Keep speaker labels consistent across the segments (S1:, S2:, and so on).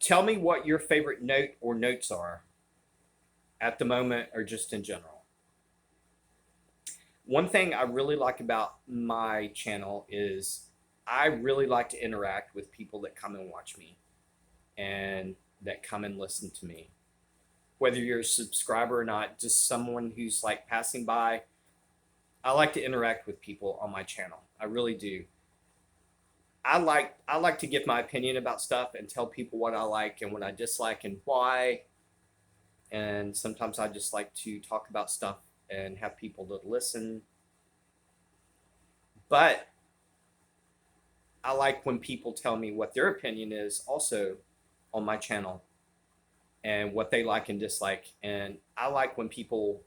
S1: tell me what your favorite note or notes are at the moment or just in general. One thing I really like about my channel is I really like to interact with people that come and watch me and that come and listen to me. Whether you're a subscriber or not, just someone who's like passing by, I like to interact with people on my channel. I really do. I like to give my opinion about stuff and tell people what I like and what I dislike and why. And sometimes I just like to talk about stuff and have people to listen. But I like when people tell me what their opinion is also on my channel and what they like and dislike. And I like when people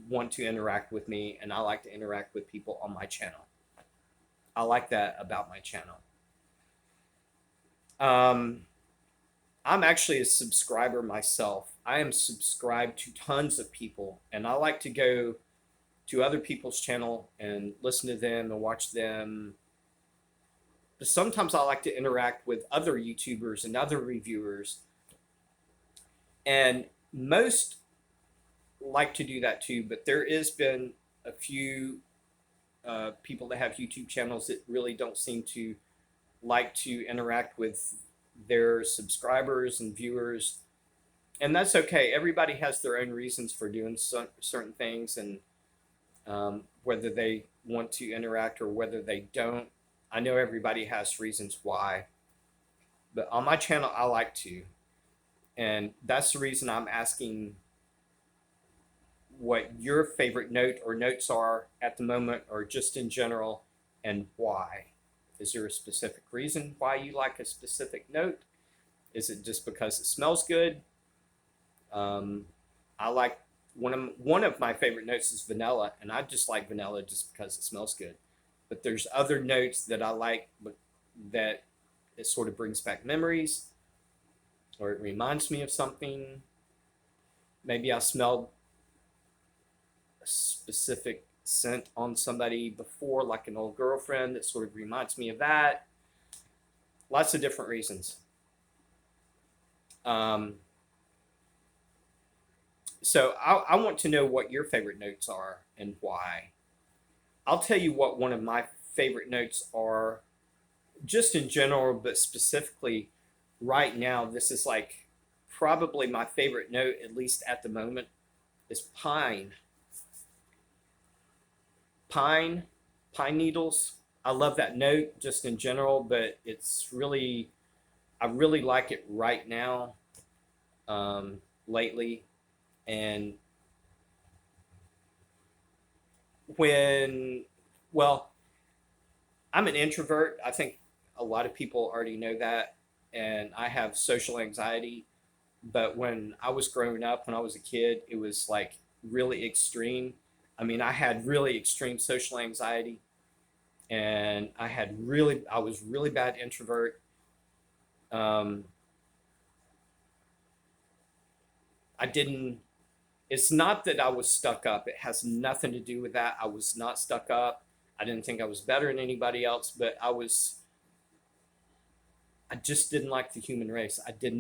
S1: want to interact with me, and I like to interact with people on my channel. I like that about my channel. Um, I'm actually a subscriber myself. I am subscribed to tons of people, and I like to go to other people's channel and listen to them and watch them. But sometimes I like to interact with other YouTubers and other reviewers, and most like to do that too. But there has been a few people that have YouTube channels that really don't seem to like to interact with their subscribers and viewers, and that's okay. Everybody has their own reasons for doing certain things, and whether they want to interact or whether they don't. I know everybody has reasons why, but on my channel, I like to, and that's the reason I'm asking what your favorite note or notes are at the moment or just in general, and why. Is there a specific reason why you like a specific note? Is it just because it smells good? Um, I like one of my favorite notes is vanilla, and I just like vanilla just because it smells good. But there's other notes that I like, but that it sort of brings back memories, or it reminds me of something. Maybe I smelled a specific scent on somebody before, like an old girlfriend, that sort of reminds me of that. Lots of different reasons. Um, so I want to know what your favorite notes are and why. I'll tell you what one of my favorite notes are, just in general, but specifically right now. This is like probably my favorite note, at least at the moment, is pine. Pine, pine needles. I love that note just in general, but it's really, I really like it right now, lately. And when, well, I'm an introvert. I think a lot of people already know that. And I have social anxiety. But when I was growing up, when I was a kid, it was like really extreme. I mean, I had really extreme social anxiety, and I was really bad introvert. Um, I didn't, it's not that I was stuck up. It has nothing to do with that. I was not stuck up. I didn't think I was better than anybody else, but I just didn't like the human race. I did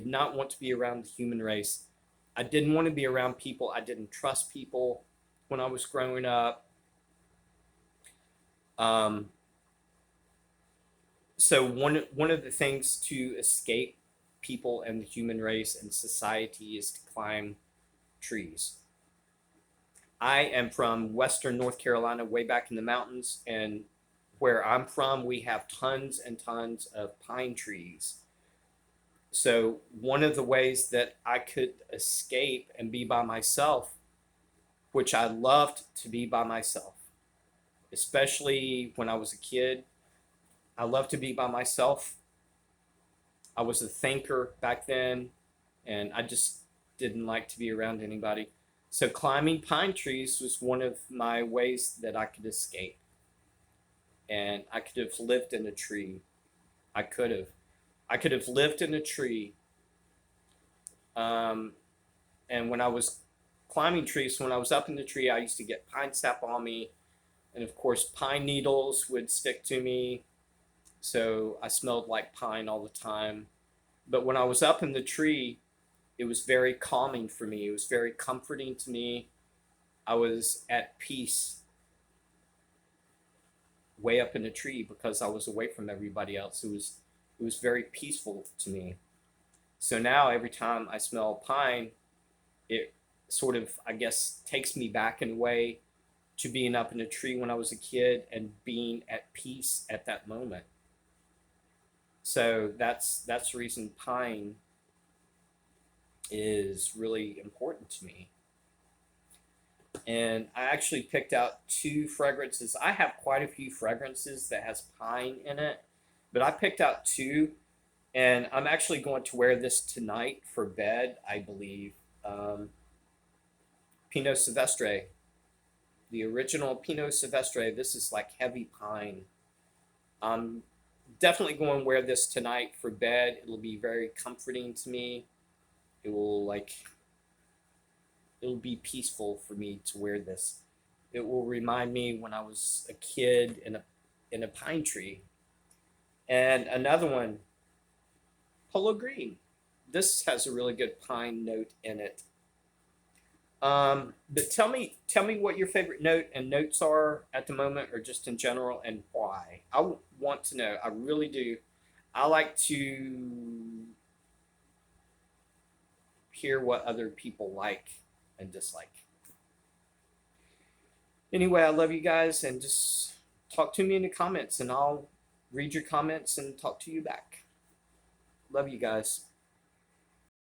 S1: not want to be around the human race. I didn't want to be around people. I didn't trust people when I was growing up. Um, so one of the things to escape people and the human race and society is to climb trees. I am from Western North Carolina, way back in the mountains, and where I'm from, we have tons and tons of pine trees. So one of the ways that I could escape and be by myself, which I loved to be by myself, especially when I was a kid, I loved to be by myself. I was a thinker back then, and I just didn't like to be around anybody. So climbing pine trees was one of my ways that I could escape. And I could have lived in a tree. I could have. I could have lived in a tree. Um, and when I was climbing trees, when I was up in the tree, I used to get pine sap on me. And of course, pine needles would stick to me. So I smelled like pine all the time. But when I was up in the tree, it was very calming for me. It was very comforting to me. I was at peace way up in the tree because I was away from everybody else. It was very peaceful to me. So now every time I smell pine, it sort of, I guess, takes me back in a way to being up in a tree when I was a kid and being at peace at that moment. So that's the reason pine is really important to me. And I actually picked out two fragrances. I have quite a few fragrances that has pine in it, but I picked out two, and I'm actually going to wear this tonight for bed, I believe. Um, Pinot Silvestre, the original Pinot Silvestre. This is like heavy pine. I'm definitely going to wear this tonight for bed. It'll be very comforting to me. It will like it'll be peaceful for me to wear this. It will remind me when I was a kid in a pine tree. And another one, Polo Green. This has a really good pine note in it. But tell me what your favorite note and notes are at the moment, or just in general, and why. I want to know. I really do. I like to hear what other people like and dislike. Anyway, I love you guys, and just talk to me in the comments, and I'll read your comments and talk to you back. Love you guys.